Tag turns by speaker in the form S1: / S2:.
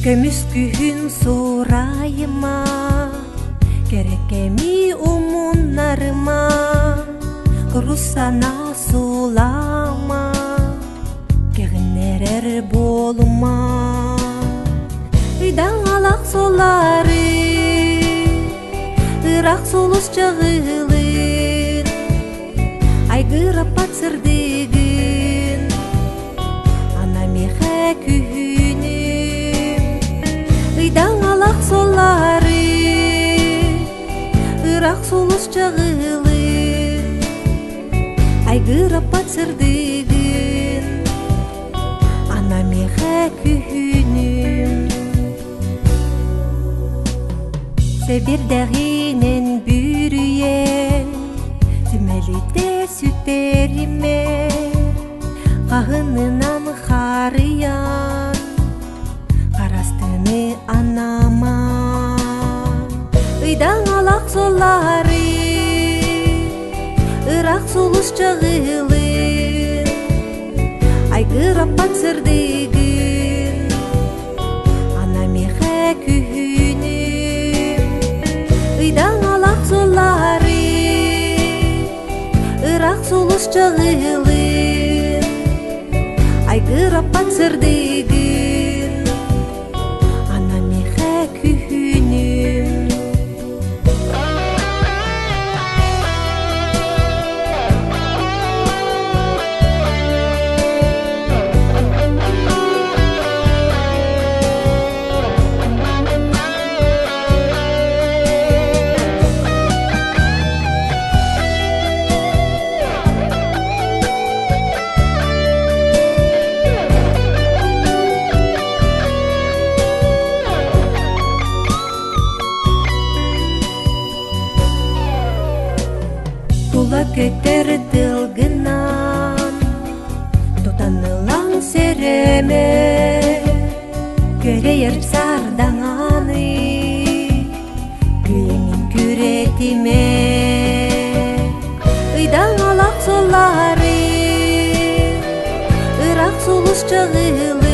S1: Көмүс күхүн сурайыма, керекеми умуннарыма, курусана сулама, кегинерер болума. Ыйдан алак солары, ырак солус чагылын, айгырап батсырдыгын, ана меха күхүнүм. Ыйдан алак солары, ырак солус чагылын, айгырап батсырдыгын, ана меха күхүнүм. Себирдегинен бүрүен, тимелите сүттериме, кагынынан харыян, карастыны анама. Ыйдан алак солары, ырак солус чагылын, айгырап батсырдыгын, ана меха күхүнүм. Ыйдан алак солары, ырак солус чагылын, айгырап батсырдыгын, ана меха күхүнүм. Көтер дылгынан, тотанылан сереме, көрейер сардаңаны, күйеңін күретиме. Ыйдан алак солары, ырак солус чагылын,